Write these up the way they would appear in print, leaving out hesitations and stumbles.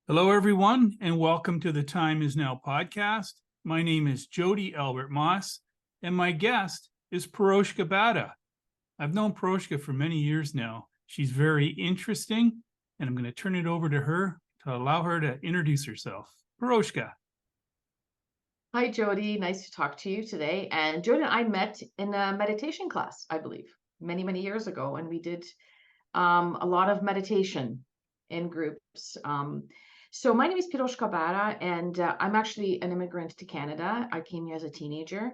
Hello, everyone, and welcome to the Time Is Now podcast. My name is Jody Albert Moss, and my guest is Piroska Bata. I've known Piroska for many years now. She's very interesting, and I'm going to turn it over to her to allow her to introduce herself. Piroska. Hi, Jody. Nice to talk to you today. And Jody and I met in a meditation class, I believe, many, many years ago. And we did a lot of meditation in groups. So my name is Piroska Bata, and I'm actually an immigrant to Canada. I came here as a teenager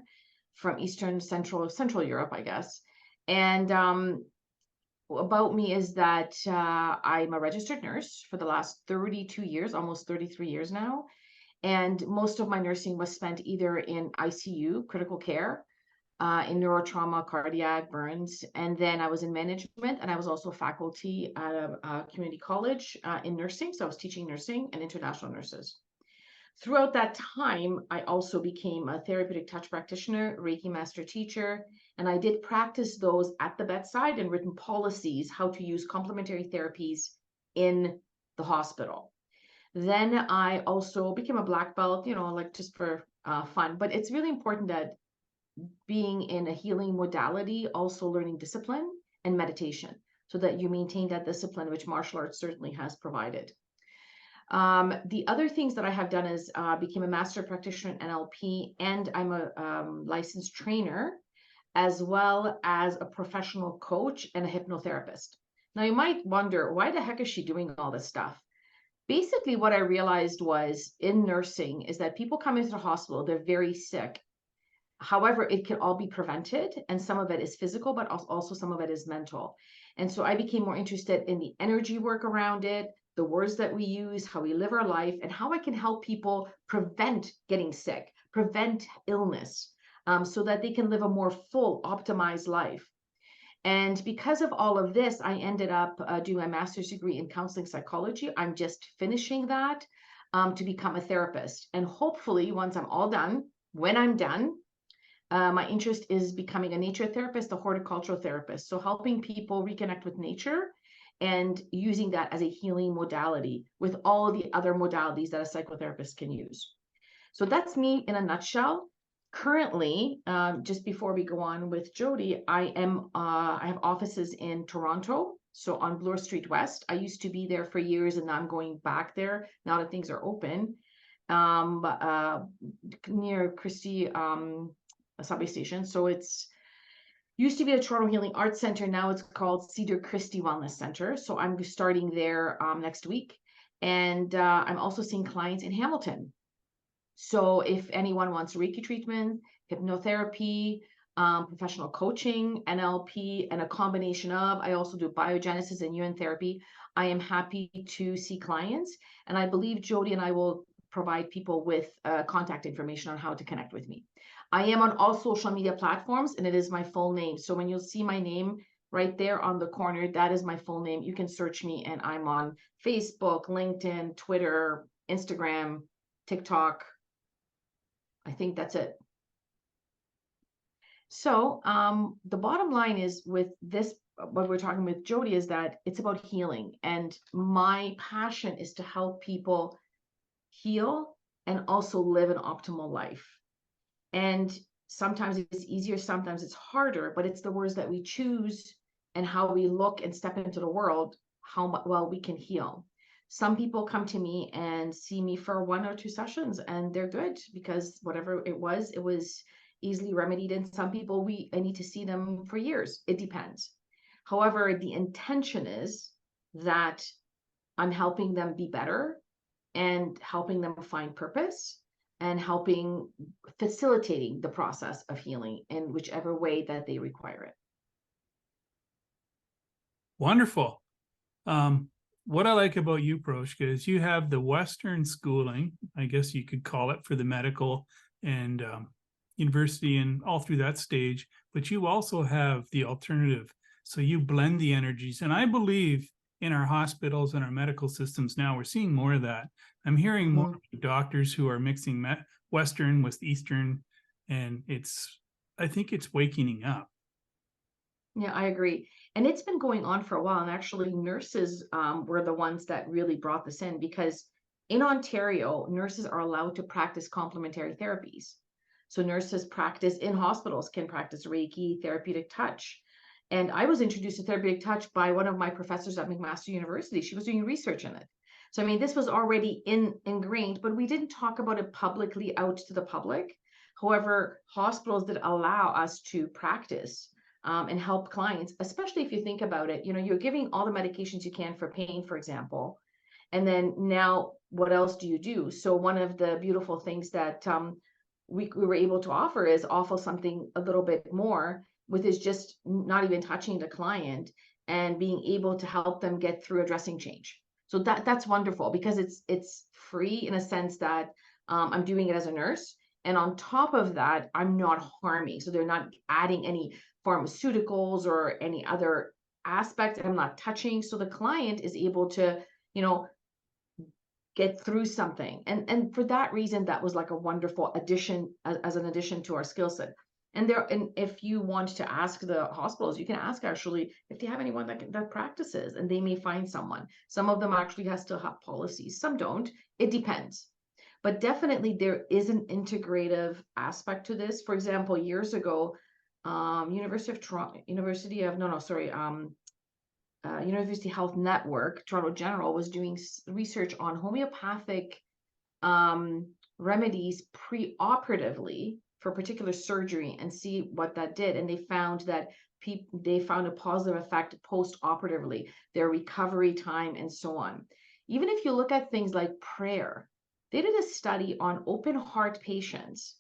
from Eastern Central Europe, I guess. And about me is that I'm a registered nurse for the last 32 years, almost 33 years now. And most of my nursing was spent either in ICU, critical care, in neurotrauma, cardiac, burns. And then I was in management, and I was also faculty at a community college in nursing. So I was teaching nursing and international nurses. Throughout that time, I also became a therapeutic touch practitioner, Reiki master teacher, and I did practice those at the bedside and written policies, how to use complementary therapies in the hospital. Then I also became a black belt, like just for fun. But it's really important that being in a healing modality, also learning discipline and meditation so that you maintain that discipline, which martial arts certainly has provided. The other things that I have done is became a master practitioner in NLP, and I'm a licensed trainer, as well as a professional coach and a hypnotherapist. Now, you might wonder, why the heck is she doing all this stuff? Basically, what I realized was in nursing is that people come into the hospital, they're very sick. However, it can all be prevented, and some of it is physical, but also some of it is mental. And so I became more interested in the energy work around it, the words that we use, how we live our life, and how I can help people prevent getting sick, prevent illness, so that they can live a more full, optimized life. And because of all of this, I ended up doing a master's degree in counseling psychology. I'm just finishing that to become a therapist. And hopefully, once I'm all done, when I'm done, my interest is becoming a nature therapist, a horticultural therapist. So helping people reconnect with nature and using that as a healing modality with all the other modalities that a psychotherapist can use. So that's me in a nutshell. Currently, just before we go on with Jody, I have offices in Toronto, so on Bloor Street West. I used to be there for years, and now I'm going back there now that things are open, near Christie subway station. So it's used to be a Toronto Healing Arts Center. Now it's called Cedar Christie Wellness Center. So I'm starting there next week, and I'm also seeing clients in Hamilton. So if anyone wants Reiki treatment, hypnotherapy, professional coaching, NLP, and a combination of, I also do biogenesis and UN therapy, I am happy to see clients. And I believe Jody and I will provide people with contact information on how to connect with me. I am on all social media platforms, and it is my full name. So when you'll see my name right there on the corner, that is my full name. You can search me, and I'm on Facebook, LinkedIn, Twitter, Instagram, TikTok. I think that's it. So the bottom line is with this, what we're talking with Jody, is that it's about healing. And my passion is to help people heal and also live an optimal life. And sometimes it's easier, sometimes it's harder, but it's the words that we choose and how we look and step into the world, how well we can heal. Some people come to me and see me for 1 or 2 sessions, and they're good because whatever it was easily remedied. And some people, I need to see them for years. It depends. However, the intention is that I'm helping them be better and helping them find purpose and facilitating the process of healing in whichever way that they require it. Wonderful. What I like about you, Piroska, is you have the Western schooling, I guess you could call it, for the medical and university and all through that stage, but you also have the alternative. So you blend the energies. And I believe in our hospitals and our medical systems now, we're seeing more of that. I'm hearing more doctors who are mixing Western with Eastern, and I think it's waking up. Yeah, I agree. And it's been going on for a while. And actually, nurses were the ones that really brought this in, because In Ontario, nurses are allowed to practice complementary therapies. So nurses practice in hospitals, can practice Reiki, therapeutic touch. And I was introduced to therapeutic touch by one of my professors at McMaster University. She was doing research in it. So, I mean, this was already ingrained, but we didn't talk about it publicly out to the public. However, hospitals did allow us to practice and help clients, especially if you think about it. You know, you're giving all the medications you can for pain, for example. And then now, what else do you do? So one of the beautiful things that we were able to offer is offer something a little bit more, with is just not even touching the client and being able to help them get through a dressing change. So that's wonderful, because it's free in a sense that I'm doing it as a nurse. And on top of that, I'm not harming. So they're not adding any pharmaceuticals or any other aspects. I'm not touching. So the client is able to, you know, get through something. And for that reason, that was like a wonderful addition, as an addition to our skill set. And if you want to ask the hospitals, you can ask actually if they have anyone that practices, and they may find someone. Some of them actually still have policies, some don't. It depends. But definitely there is an integrative aspect to this. For example, years ago, University of Toronto, University Health Network, Toronto General, was doing research on homeopathic remedies pre-operatively for particular surgery, and see what that did. And they found that they found a positive effect post-operatively, their recovery time, and so on. Even if you look at things like prayer, they did a study on open heart patients,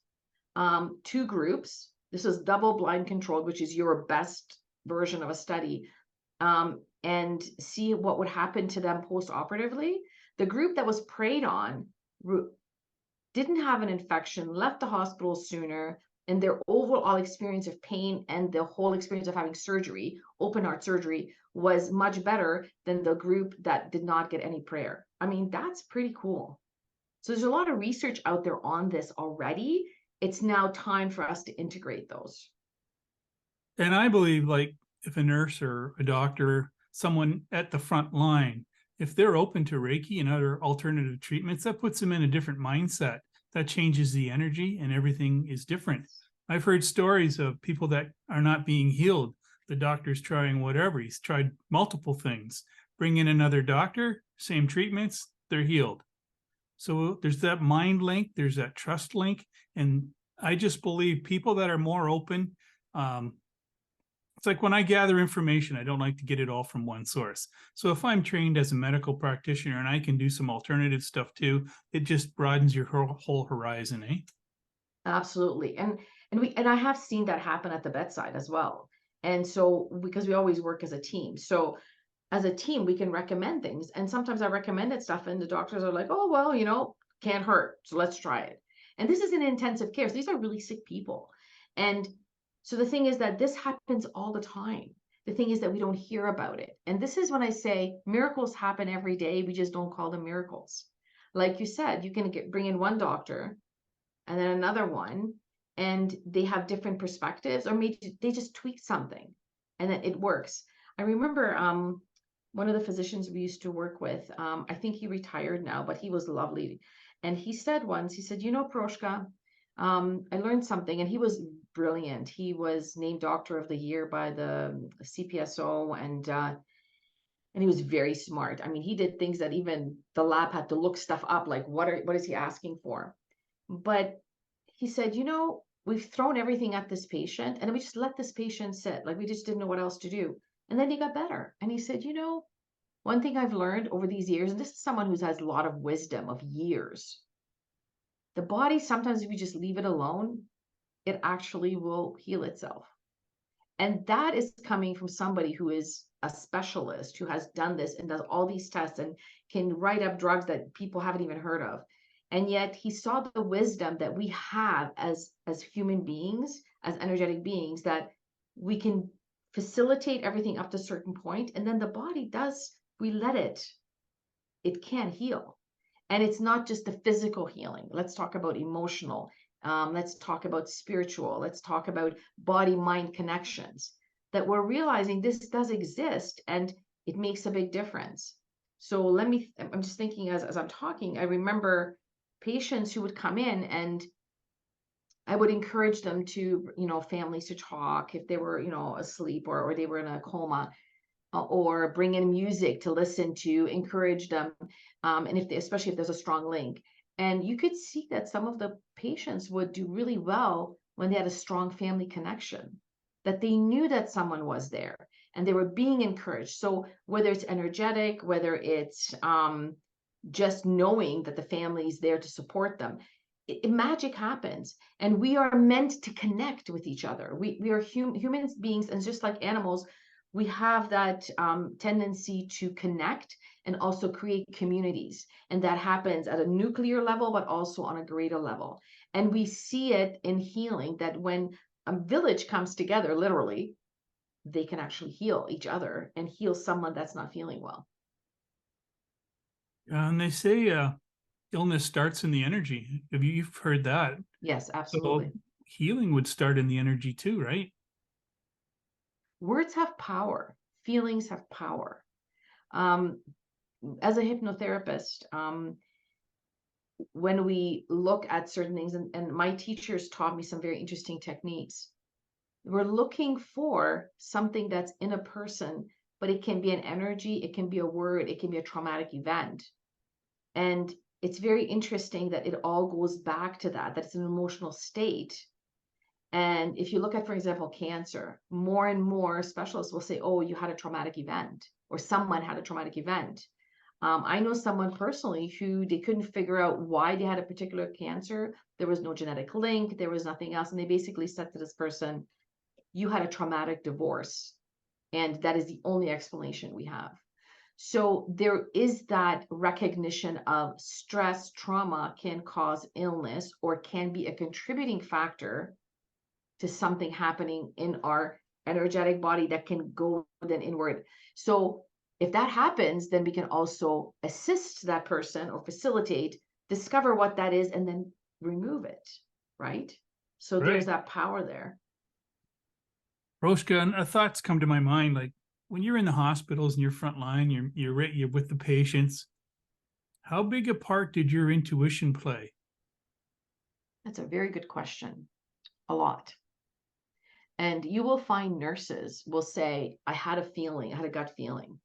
2 groups. This is double blind controlled, which is your best version of a study, and see what would happen to them post-operatively. The group that was preyed on didn't have an infection, left the hospital sooner, and their overall experience of pain and the whole experience of having surgery, open heart surgery, was much better than the group that did not get any prayer. I mean, that's pretty cool. So there's a lot of research out there on this already. It's now time for us to integrate those. And I believe, like, if a nurse or a doctor, someone at the front line, if they're open to Reiki and other alternative treatments, that puts them in a different mindset. That changes the energy, and everything is different. I've heard stories of people that are not being healed. The doctor's trying whatever. He's tried multiple things. Bring in another doctor, same treatments, they're healed. So there's that mind link, there's that trust link. And I just believe people that are more open, it's like when I gather information, I don't like to get it all from one source. So if I'm trained as a medical practitioner and I can do some alternative stuff too, it just broadens your whole horizon, eh? Absolutely. And I have seen that happen at the bedside as well. And so, because we always work as a team. So as a team, we can recommend things. And sometimes I recommended stuff and the doctors are like, oh, well, can't hurt. So let's try it. And this is in intensive care. So these are really sick people. And so the thing is that this happens all the time. The thing is that we don't hear about it. And this is when I say miracles happen every day. We just don't call them miracles. Like you said, you can bring in one doctor and then another one, and they have different perspectives, or maybe they just tweak something and then it works. I remember one of the physicians we used to work with, I think he retired now, but he was lovely. And he said once, he said, Piroska, I learned something. And he was brilliant. He was named Doctor of the Year by the CPSO, and he was very smart. I mean, he did things that even the lab had to look stuff up, like what is he asking for? But he said, we've thrown everything at this patient, and then we just let this patient sit, like we just didn't know what else to do. And then he got better. And he said, one thing I've learned over these years, and this is someone who has a lot of wisdom of years, the body, sometimes if you just leave it alone, it actually will heal itself. And that is coming from somebody who is a specialist, who has done this and does all these tests and can write up drugs that people haven't even heard of. And yet he saw the wisdom that we have as human beings, as energetic beings, that we can facilitate everything up to a certain point, and then the body does, we let it can heal. And it's not just the physical healing. Let's talk about emotional. Let's talk about spiritual. Let's talk about body-mind connections, that we're realizing this does exist and it makes a big difference. So I'm just thinking as I'm talking, I remember patients who would come in and I would encourage them to, families to talk if they were, asleep or they were in a coma, or bring in music to listen to, encourage them. And especially if there's a strong link. And you could see that some of the patients would do really well when they had a strong family connection, that they knew that someone was there and they were being encouraged. So whether it's energetic, whether it's just knowing that the family is there to support them, magic happens. And we are meant to connect with each other. We are human beings, and just like animals, we have that tendency to connect and also create communities. And that happens at a nuclear level, but also on a greater level. And we see it in healing, that when a village comes together, literally, they can actually heal each other and heal someone that's not feeling well. And they say illness starts in the energy. You've heard that? Yes, So absolutely. healing would start in the energy too, right? Words have power. Feelings have power. Um, as a hypnotherapist, when we look at certain things, and my teachers taught me some very interesting techniques, we're looking for something that's in a person, but it can be an energy, it can be a word, it can be a traumatic event. And it's very interesting that it all goes back to that it's an emotional state. And if you look at, for example, cancer, more and more specialists will say, oh, you had a traumatic event, or someone had a traumatic event. I know someone personally who they couldn't figure out why they had a particular cancer. There was no genetic link, there was nothing else. And they basically said to this person, you had a traumatic divorce. And that is the only explanation we have. So there is that recognition of stress, trauma can cause illness or can be a contributing factor to something happening in our energetic body that can go then inward. So if that happens, then we can also assist that person or facilitate, discover what that is, and then remove it, right? So there's Right. that power there. Roshka, and thoughts come to my mind, like when you're in the hospitals and you're front line, you're with the patients. How big a part did your intuition play? That's a very good question. A lot. And you will find nurses will say, I had a feeling, I had a gut feeling.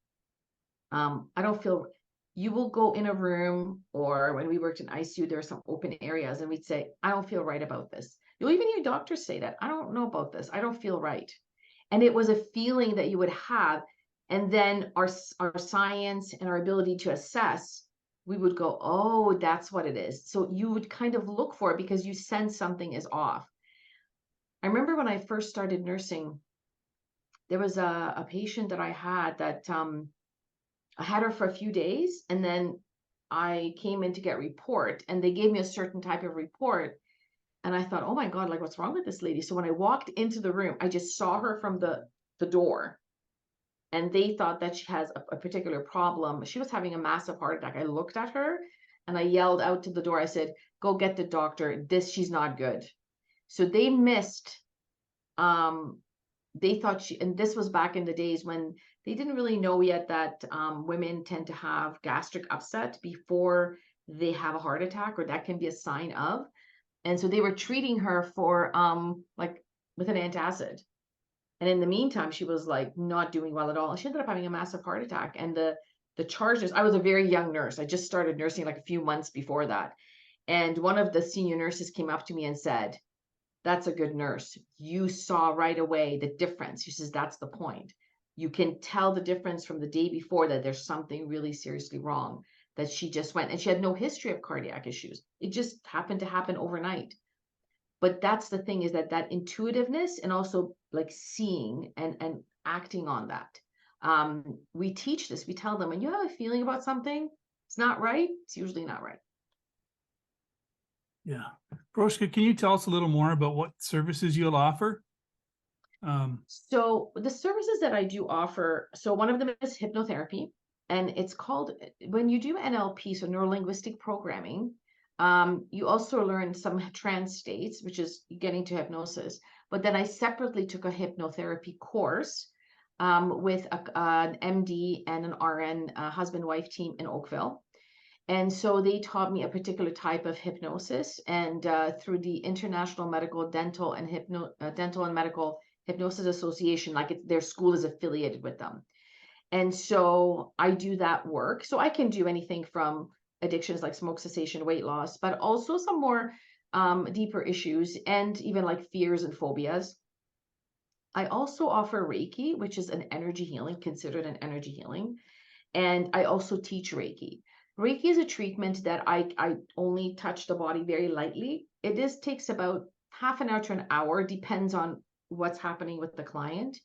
I don't feel, you will go in a room, or when we worked in ICU, there are some open areas, and we'd say, I don't feel right about this. You'll even hear doctors say that, I don't know about this. I don't feel right. And it was a feeling that you would have. And then our science and our ability to assess, we would go, oh, that's what it is. So you would kind of look for it because you sense something is off. I remember when I first started nursing, there was a patient that I had that I had her for a few days, and then I came in to get report, and they gave me a certain type of report. And I thought, oh my God, like what's wrong with this lady? So when I walked into the room, I just saw her from the door, and they thought that she has a particular problem. She was having a massive heart attack. I looked at her and I yelled out to the door. I said, go get the doctor. She's not good. So they missed, they thought and this was back in the days when they didn't really know yet that women tend to have gastric upset before they have a heart attack, or that can be a sign of. And so they were treating her for like with an antacid. And in the meantime, she was like not doing well at all. And she ended up having a massive heart attack. And the charges, I was a very young nurse. I just started nursing like a few months before that. And one of the senior nurses came up to me and said, that's a good nurse. You saw right away the difference. She says, that's the point. You can tell the difference from the day before that there's something really seriously wrong, that she just went, and she had no history of cardiac issues. It just happened to happen overnight. But that's the thing, is that intuitiveness, and also like seeing and acting on that. We teach this. We tell them, when you have a feeling about something, it's not right, it's usually not right. Yeah. Roshka, can you tell us a little more about what services you'll offer? So the services that I do offer, so one of them is hypnotherapy, and it's called, when you do NLP, so neuro-linguistic programming, you also learn some trance states, which is getting to hypnosis. But then I separately took a hypnotherapy course, with an MD and an RN, husband-wife team in Oakville. And so they taught me a particular type of hypnosis, and through the International Medical Dental and Dental and Medical Hypnosis Association, like their school is affiliated with them. And so I do that work. So I can do anything from addictions like smoke cessation, weight loss, but also some more deeper issues and even like fears and phobias. I also offer Reiki, which is an energy healing, considered an energy healing. And I also teach Reiki. Reiki is a treatment that I only touch the body very lightly. Takes about half an hour to an hour, depends on what's happening with the client.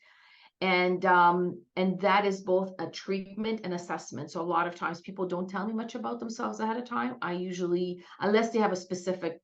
And that is both a treatment and assessment. So a lot of times people don't tell me much about themselves ahead of time. I usually, unless they have a specific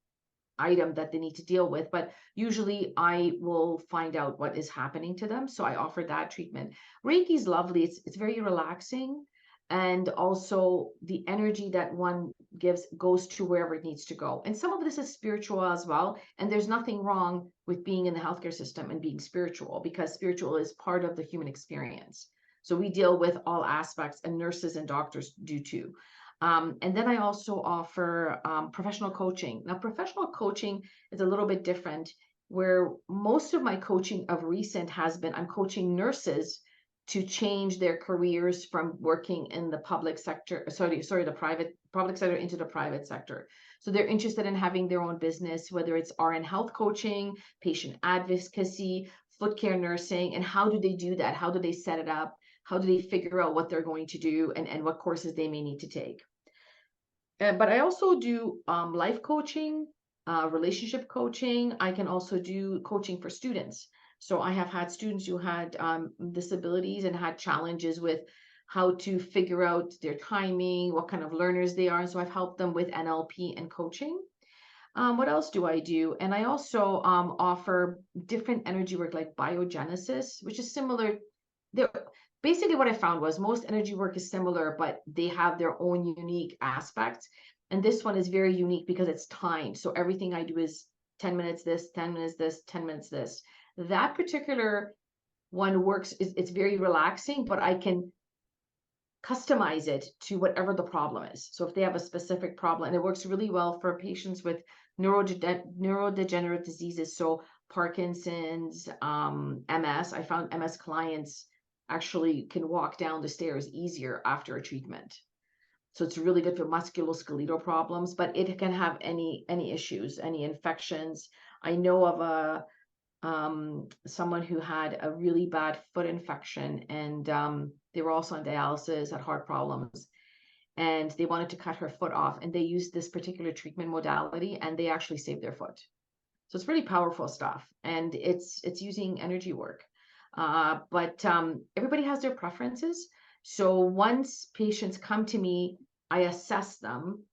item that they need to deal with, but usually I will find out what is happening to them. So I offer that treatment. Reiki is lovely. It's very relaxing. And also the energy that one gives goes to wherever it needs to go. And some of this is spiritual as well. And there's nothing wrong with being in the healthcare system and being spiritual, because spiritual is part of the human experience. So we deal with all aspects, and nurses and doctors do too. And then I also offer professional coaching. Now, professional coaching is a little bit different, where most of my coaching of recent has been, I'm coaching nurses to change their careers from working in the public sector, the public sector into the private sector. So they're interested in having their own business, whether it's RN health coaching, patient advocacy, foot care nursing, and how do they do that? How do they set it up? How do they figure out what they're going to do, and what courses they may need to take? But I also do life coaching, relationship coaching. I can also do coaching for students. So I have had students who had disabilities and had challenges with how to figure out their timing, what kind of learners they are. And so I've helped them with NLP and coaching. What else do I do? And I also offer different energy work like biogenesis, which is similar. There, basically what I found was most energy work is similar, but they have their own unique aspects. And this one is very unique because it's timed. So everything I do is 10 minutes this, 10 minutes this, 10 minutes this. That particular one works, it's very relaxing, but I can customize it to whatever the problem is. So if they have a specific problem, and it works really well for patients with neurodegenerative diseases, so Parkinson's, MS. I found MS clients actually can walk down the stairs easier after a treatment. So it's really good for musculoskeletal problems, but it can have any issues, any infections. I know of someone who had a really bad foot infection, and they were also on dialysis, had heart problems, and they wanted to cut her foot off, and they used this particular treatment modality, and they actually saved their foot. So it's really powerful stuff, and it's using energy work. But everybody has their preferences. So once patients come to me, I assess them,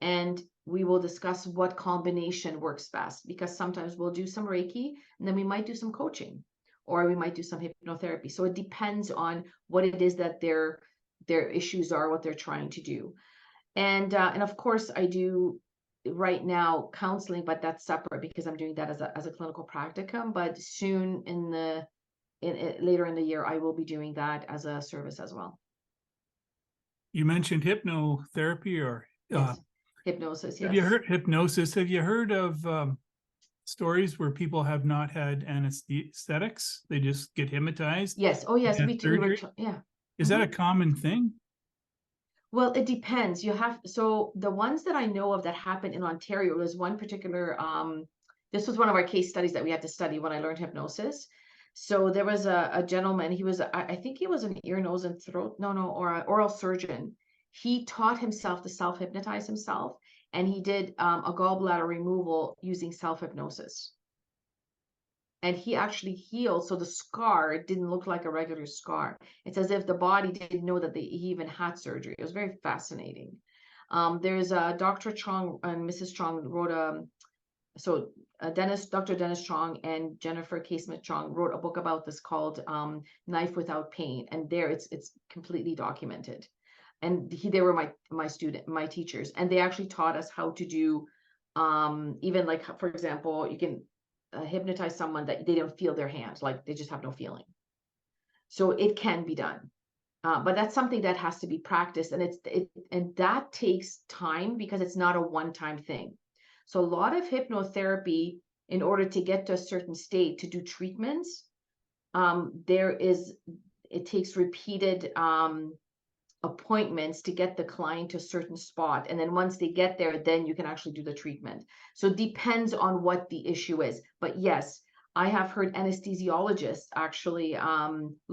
and we will discuss what combination works best, because sometimes we'll do some Reiki, and then we might do some coaching, or we might do some hypnotherapy. So it depends on what it is that their issues are, what they're trying to do. And of course I do right now counseling, but that's separate because I'm doing that as a clinical practicum. But soon later in the year, I will be doing that as a service as well. You mentioned hypnotherapy or Yes. Hypnosis. Yes. have you heard hypnosis? Have you heard of stories where people have not had anesthetics? They just get hypnotized. Yes. Oh, yes. Yeah. Is that a common thing? Well, it depends. So the ones that I know of that happened in Ontario, was one particular, this was one of our case studies that we had to study when I learned hypnosis. So there was a gentleman, I think he was an ear, nose, and throat, or an oral surgeon. He taught himself to self-hypnotize himself, and he did a gallbladder removal using self-hypnosis. And he actually healed. So the scar didn't look like a regular scar. It's as if the body didn't know that he even had surgery. It was very fascinating. There's Dr. Chong and Mrs. Chong wrote Dr. Dennis Chong and Jennifer K. Smith Chong wrote a book about this called Knife Without Pain. And there it's completely documented. And they were my teachers. And they actually taught us how to do, even like, for example, you can hypnotize someone that they don't feel their hand, like they just have no feeling. So it can be done. But that's something that has to be practiced, and and that takes time because it's not a one-time thing. So a lot of hypnotherapy, in order to get to a certain state to do treatments, it takes repeated appointments to get the client to a certain spot, and then once they get there, then you can actually do the treatment. So it depends on what the issue is. But yes, I have heard anesthesiologists actually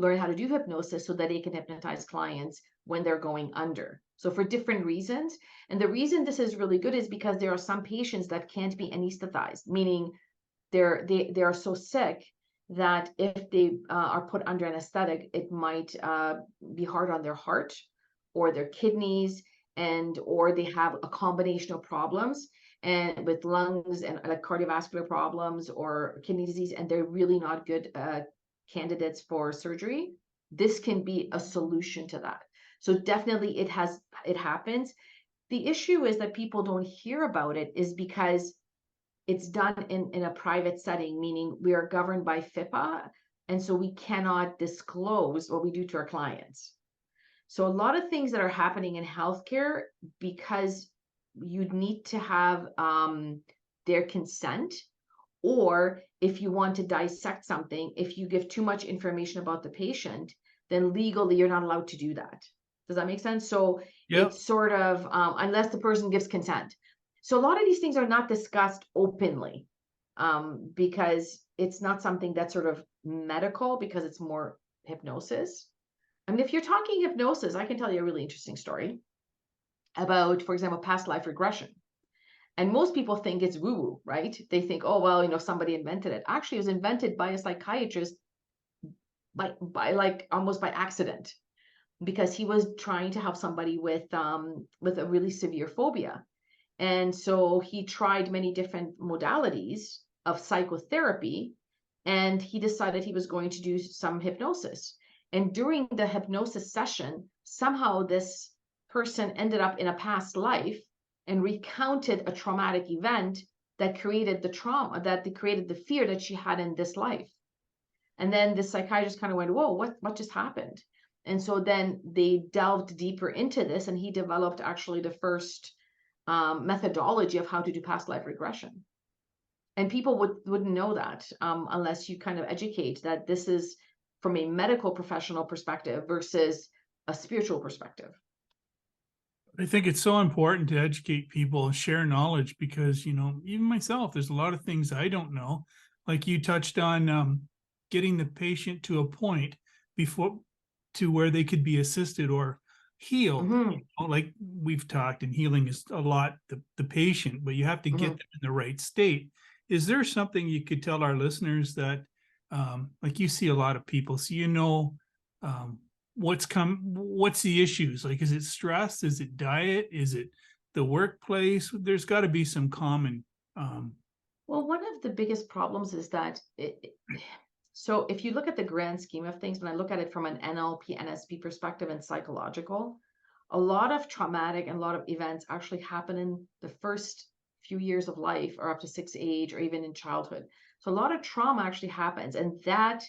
learn how to do hypnosis so that they can hypnotize clients when they're going under. So for different reasons. And the reason this is really good is because there are some patients that can't be anesthetized, meaning they are so sick that if they are put under anesthetic, it might be hard on their heart or their kidneys, and or they have a combination of problems and with lungs and like cardiovascular problems or kidney disease, and they're really not good candidates for surgery. This can be a solution to that. So definitely it happens. The issue is that people don't hear about it is because it's done in a private setting, meaning we are governed by FIPA, and so we cannot disclose what we do to our clients. So a lot of things that are happening in healthcare, because you'd need to have their consent, or if you want to dissect something, if you give too much information about the patient, then legally you're not allowed to do that. Does that make sense? So Yeah. it's sort of, unless the person gives consent. So a lot of these things are not discussed openly because it's not something that's sort of medical, because it's more hypnosis. I mean, if you're talking hypnosis, I can tell you a really interesting story about, for example, past life regression. And most people think it's woo-woo, right? They think, oh, well, somebody invented it. Actually, it was invented by a psychiatrist by like almost by accident, because he was trying to help somebody with a really severe phobia. And so he tried many different modalities of psychotherapy, and he decided he was going to do some hypnosis. And during the hypnosis session, somehow this person ended up in a past life and recounted a traumatic event that created the trauma, that created the fear that she had in this life. And then the psychiatrist kind of went, whoa, what just happened? And so then they delved deeper into this, and he developed actually the first methodology of how to do past life regression. And people wouldn't know that unless you kind of educate that this is from a medical professional perspective versus a spiritual perspective. I think it's so important to educate people and share knowledge because, even myself, there's a lot of things I don't know. Like you touched on getting the patient to a point before to where they could be assisted or healed. Like we've talked, and healing is a lot the patient, but you have to get them in the right state. Is there something you could tell our listeners that, like you see a lot of people, so what's the issues? Like, is it stress? Is it diet? Is it the workplace? There's got to be some common. Well, one of the biggest problems is that so if you look at the grand scheme of things, when I look at it from an NLP, NSP perspective and psychological, a lot of traumatic and a lot of events actually happen in the first few years of life or up to 6 age or even in childhood. So a lot of trauma actually happens, and that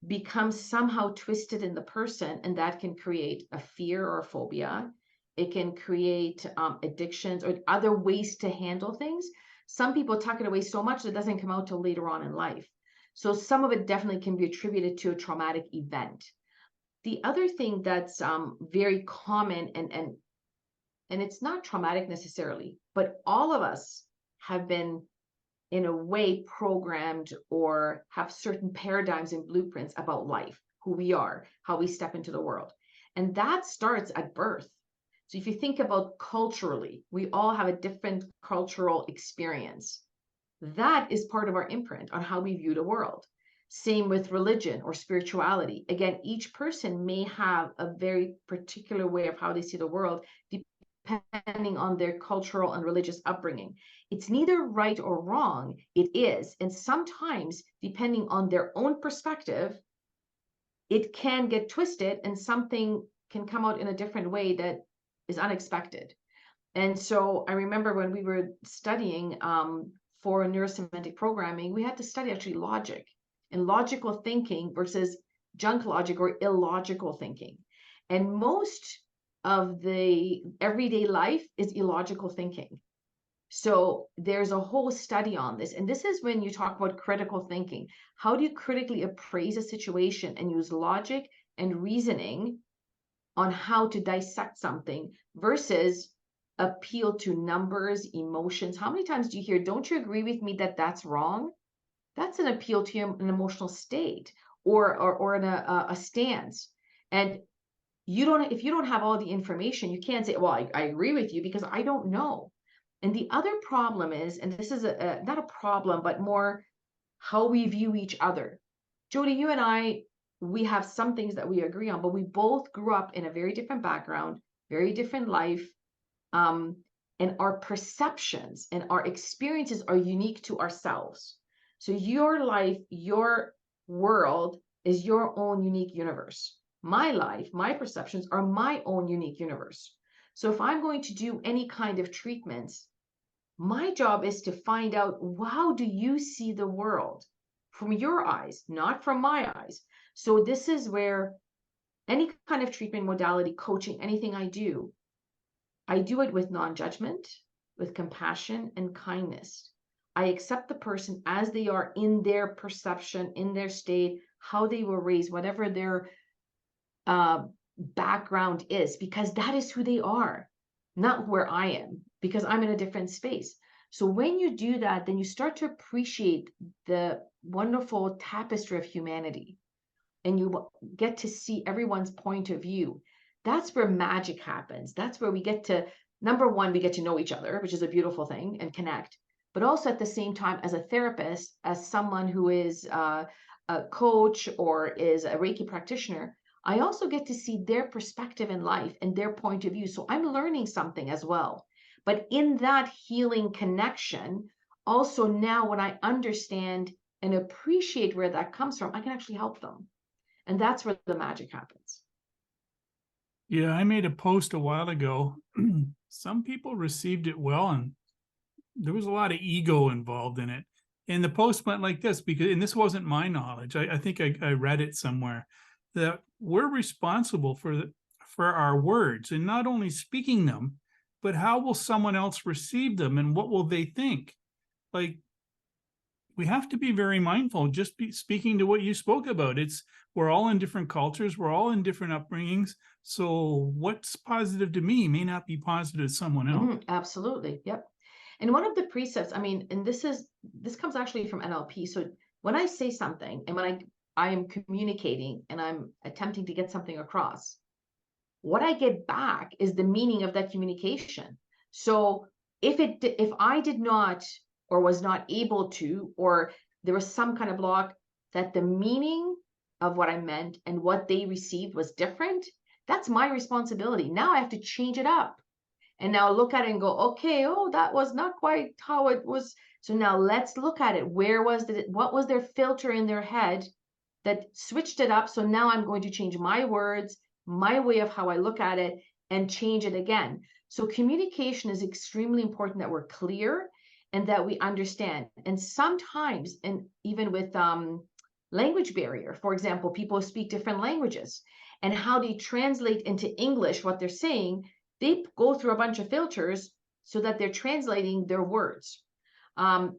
becomes somehow twisted in the person, and that can create a fear or a phobia. It can create addictions or other ways to handle things. Some people tuck it away so much that it doesn't come out till later on in life. So some of it definitely can be attributed to a traumatic event. The other thing that's very common, and it's not traumatic necessarily, but all of us have been in a way programmed or have certain paradigms and blueprints about life, who we are, how we step into the world. And that starts at birth. So if you think about culturally, we all have a different cultural experience. That is part of our imprint on how we view the world. Same with religion or spirituality. Again, each person may have a very particular way of how they see the world, depending on their cultural and religious upbringing. It's neither right or wrong, it is. And sometimes, depending on their own perspective, it can get twisted and something can come out in a different way that is unexpected. And so I remember when we were studying for neurosemantic programming, we had to study actually logic and logical thinking versus junk logic or illogical thinking. And most of the everyday life is illogical thinking. So there's a whole study on this. And this is when you talk about critical thinking. How do you critically appraise a situation and use logic and reasoning on how to dissect something versus appeal to numbers, emotions? How many times do you hear, don't you agree with me that that's wrong? That's an appeal to an emotional state or a stance. And if you don't have all the information, you can't say, well, I agree with you because I don't know. And the other problem is, and this is not a problem, but more how we view each other. Jody, you and I, we have some things that we agree on, but we both grew up in a very different background, very different life. And our perceptions and our experiences are unique to ourselves. So your life, your world is your own unique universe. My life, my perceptions are my own unique universe. So if I'm going to do any kind of treatments, my job is to find out, how do you see the world from your eyes, not from my eyes? So this is where any kind of treatment modality, coaching, anything I do it with non-judgment, with compassion and kindness. I accept the person as they are in their perception, in their state, how they were raised, whatever their background is, because that is who they are, not where I am, because I'm in a different space. So when you do that, then you start to appreciate the wonderful tapestry of humanity, and you get to see everyone's point of view. That's where magic happens. That's where we get to, number one, we get to know each other, which is a beautiful thing, and connect. But also at the same time, as a therapist, as someone who is a coach or is a Reiki practitioner, I also get to see their perspective in life and their point of view. So I'm learning something as well. But in that healing connection, also now when I understand and appreciate where that comes from, I can actually help them. And that's where the magic happens. Yeah, I made a post a while ago. Some people received it well, and there was a lot of ego involved in it. And the post went like this, and this wasn't my knowledge. I think I read it somewhere, that we're responsible for our words, and not only speaking them, but how will someone else receive them and what will they think? Like, we have to be very mindful. Just speaking to what you spoke about, we're all in different cultures, we're all in different upbringings. So what's positive to me may not be positive to someone else. Absolutely. Yep. And one of the precepts, and this comes actually from NLP. So when I say something and when I am communicating and I'm attempting to get something across, what I get back is the meaning of that communication. So if I did not or was not able to, or there was some kind of block, that the meaning of what I meant and what they received was different, that's my responsibility. Now I have to change it up and now look at it and go, okay, oh, that was not quite how it was. So now let's look at it. What was their filter in their head that switched it up? So now I'm going to change my words, my way of how I look at it, and change it again. So communication is extremely important, that we're clear and that we understand. And sometimes, and even with language barrier, for example, people speak different languages, and how they translate into English what they're saying, they go through a bunch of filters so that they're translating their words.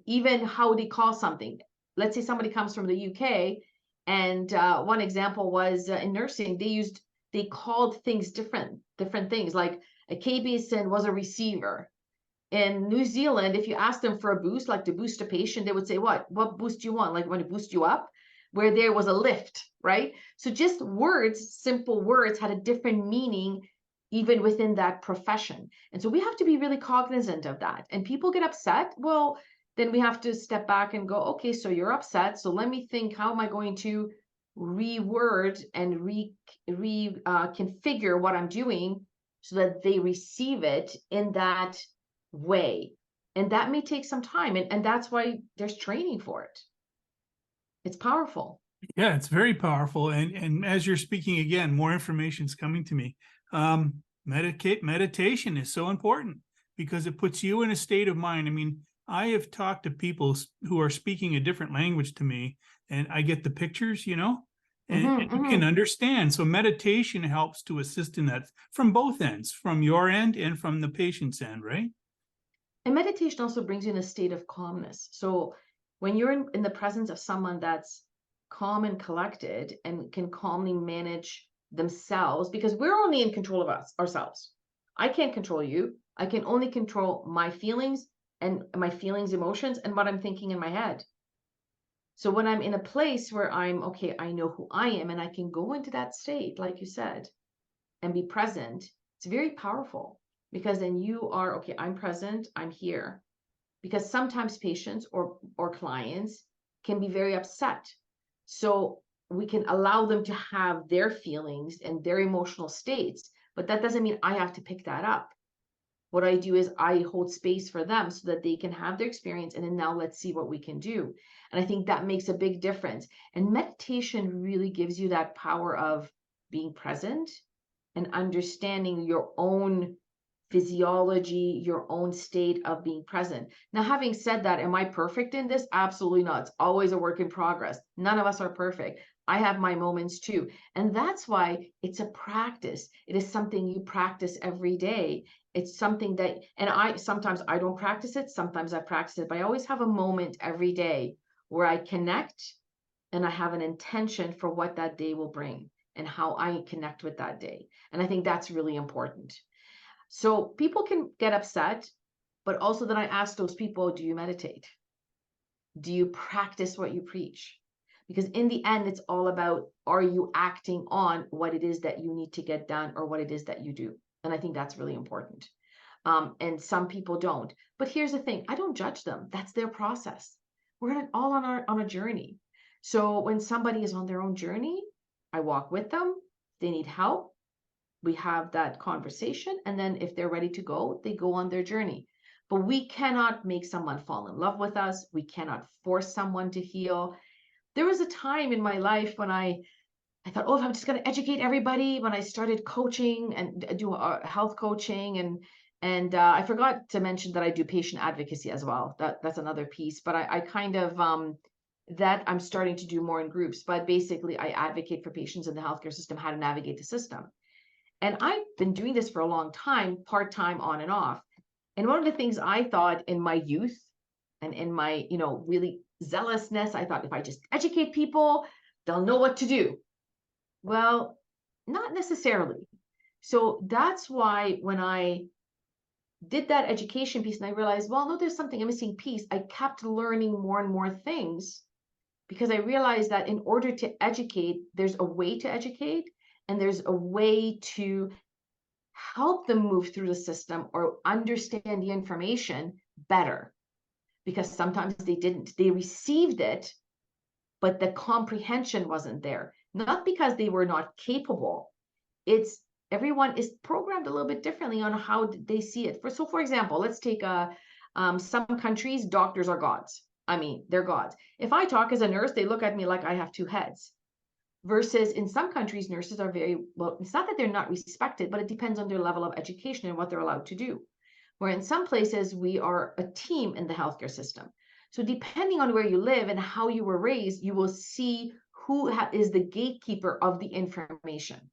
Even how they call something. Let's say somebody comes from the UK, and one example was in nursing, they called things different things. Like a K basin was a receiver. In New Zealand, if you ask them for a boost, like to boost a patient, they would say, what boost do you want? Like, want to boost you up? Where there was a lift, right? So just words, simple words, had a different meaning even within that profession. And so we have to be really cognizant of that. And people get upset. Well, then we have to step back and go, okay, so you're upset. So let me think, how am I going to reword and configure what I'm doing so that they receive it in that way? And that may take some time. And that's why there's training for it. It's powerful. Yeah, it's very powerful. And as you're speaking again, more information is coming to me. Meditation is so important because it puts you in a state of mind. I mean, I have talked to people who are speaking a different language to me, and I get the pictures, and you can understand. So meditation helps to assist in that from both ends, from your end and from the patient's end, right? And meditation also brings you in a state of calmness. So when you're in the presence of someone that's calm and collected and can calmly manage themselves, because we're only in control of ourselves. I can't control you. I can only control my feelings and my feelings, emotions, and what I'm thinking in my head. So when I'm in a place where I'm okay, I know who I am and I can go into that state, like you said, and be present, it's very powerful because then you are okay, I'm present, I'm here. Because sometimes patients or clients can be very upset. So we can allow them to have their feelings and their emotional states, but that doesn't mean I have to pick that up. What I do is I hold space for them so that they can have their experience. And then now let's see what we can do. And I think that makes a big difference. And meditation really gives you that power of being present and understanding your own physiology, your own state of being present. Now, having said that, am I perfect in this? Absolutely not. It's always a work in progress. None of us are perfect. I have my moments too. And that's why it's a practice. It is something you practice every day. It's something that, and sometimes I don't practice it, sometimes I practice it, but I always have a moment every day where I connect and I have an intention for what that day will bring and how I connect with that day. And I think that's really important. So people can get upset, but also then I ask those people, do you meditate? Do you practice what you preach? Because in the end, it's all about, are you acting on what it is that you need to get done or what it is that you do? And I think that's really important. And some people don't. But here's the thing, I don't judge them. That's their process. We're all on a journey. So when somebody is on their own journey, I walk with them. They need help. We have that conversation, and then if they're ready to go, they go on their journey. But we cannot make someone fall in love with us. We cannot force someone to heal. There was a time in my life when I thought, oh, I'm just going to educate everybody. When I started coaching and do health coaching, and I forgot to mention that I do patient advocacy as well. That's another piece. But I kind of that I'm starting to do more in groups. But basically, I advocate for patients in the healthcare system how to navigate the system. And I've been doing this for a long time, part-time, on and off. And one of the things I thought in my youth and in my, really zealousness, I thought if I just educate people, they'll know what to do. Well, not necessarily. So that's why when I did that education piece and I realized, well, no, there's something, a missing piece. I kept learning more and more things because I realized that in order to educate, there's a way to educate and there's a way to help them move through the system or understand the information better, because sometimes they didn't. They received it, but the comprehension wasn't there. Not because they were not capable. It's everyone is programmed a little bit differently on how they see it. For example, let's take some countries, doctors are gods. I mean, they're gods. If I talk as a nurse, they look at me like I have two heads. Versus in some countries, nurses are very, well, it's not that they're not respected, but it depends on their level of education and what they're allowed to do. Where in some places, we are a team in the healthcare system. So depending on where you live and how you were raised, you will see who is the gatekeeper of the information.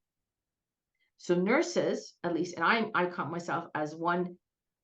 So nurses, at least, and I count myself as one,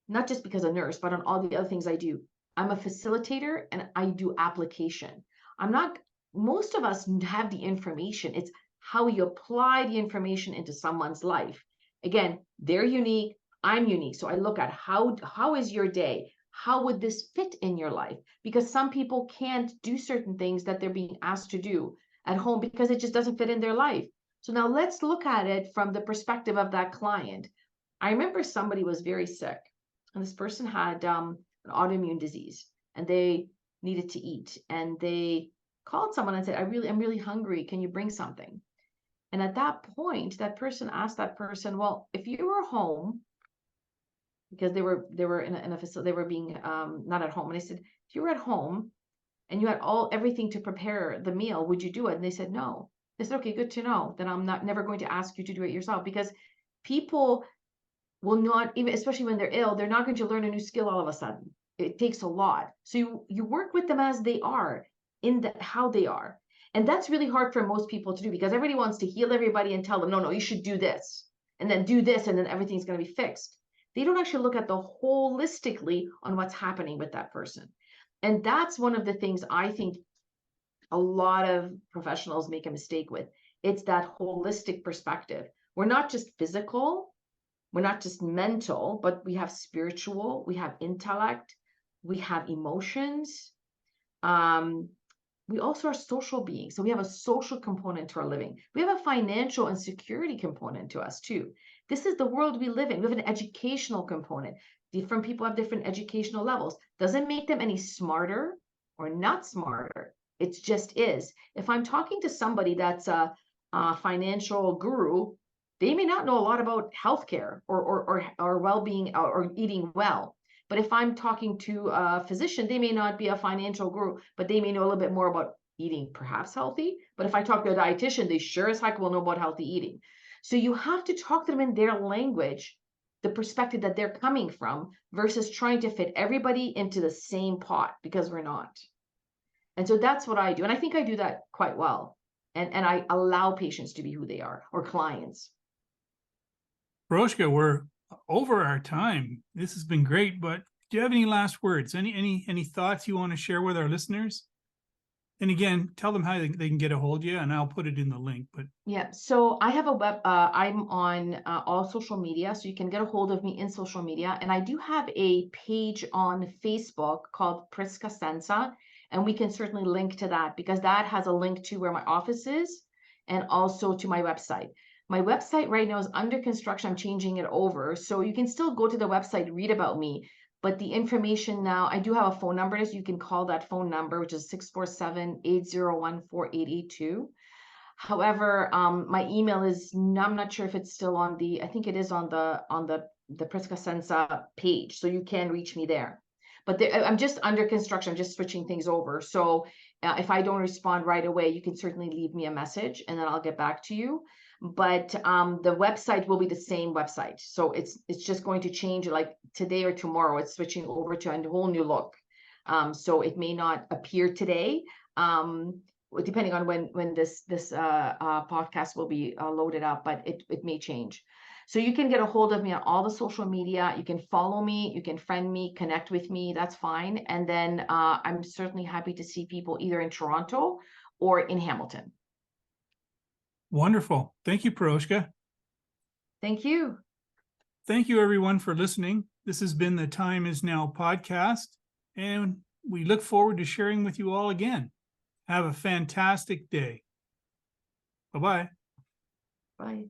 not just because a nurse, but on all the other things I do. I'm a facilitator and I do application. I'm not, most of us have the information. It's how you apply the information into someone's life. Again, they're unique, I'm unique. So I look at how is your day? How would this fit in your life? Because some people can't do certain things that they're being asked to do at home because it just doesn't fit in their life. So now let's look at it from the perspective of that client. I remember somebody was very sick and this person had an autoimmune disease and they needed to eat, and they called someone and said, I'm really hungry. Can you bring something? And at that point, that person asked that person, well, if you were home, because they were in a facility, they were being not at home. And I said, if you were at home and you had everything to prepare the meal, would you do it? And they said, no. They said, okay, good to know. Then I'm never going to ask you to do it yourself, because people will not, even especially when they're ill, they're not going to learn a new skill all of a sudden. It takes a lot. So you work with them as they are, in how they are. And that's really hard for most people to do because everybody wants to heal everybody and tell them, no, you should do this and then do this, and then everything's going to be fixed. They don't actually look at the holistically on what's happening with that person. And that's one of the things I think a lot of professionals make a mistake with. It's that holistic perspective. We're not just physical, we're not just mental, but we have spiritual, we have intellect, we have emotions. We also are social beings. So we have a social component to our living. We have a financial and security component to us too. This is the world we live in. We have an educational component. Different people have different educational levels. Doesn't make them any smarter or not smarter. It just is. If I'm talking to somebody that's a financial guru, they may not know a lot about healthcare or well-being or eating well. But if I'm talking to a physician, they may not be a financial guru, but they may know a little bit more about eating perhaps healthy. But if I talk to a dietitian, they sure as heck will know about healthy eating. So you have to talk to them in their language, the perspective that they're coming from, versus trying to fit everybody into the same pot, because we're not. And so that's what I do. And I think I do that quite well. And I allow patients to be who they are, or clients. Piroska, we're over our time. This has been great, but do you have any last words? Any thoughts you want to share with our listeners? And again, tell them how they can get a hold of you, and I'll put it in the link. But yeah, so I have a web. I'm on all social media, so you can get a hold of me in social media. And I do have a page on Facebook called Piroska Bata, and we can certainly link to that because that has a link to where my office is and also to my website. My website right now is under construction. I'm changing it over. So you can still go to the website, read about me. But the information now, I do have a phone number, so you can call that phone number, which is 647-801-4882. However, my email is, I'm not sure if it's still on the, I think it is on the Piroska Bata page. So you can reach me there. But I'm just under construction. I'm just switching things over. So if I don't respond right away, you can certainly leave me a message and then I'll get back to you. But the website will be the same website. So it's just going to change like today or tomorrow. It's switching over to a whole new look. So it may not appear today, depending on when this podcast will be loaded up, but it may change. So you can get a hold of me on all the social media. You can follow me, you can friend me, connect with me. That's fine. And then I'm certainly happy to see people either in Toronto or in Hamilton. wonderful. Thank you, Piroska. Thank you. Thank you, everyone, for listening. This has been the Time Is Now podcast, and we look forward to sharing with you all again. Have a fantastic day. Bye-bye. Bye.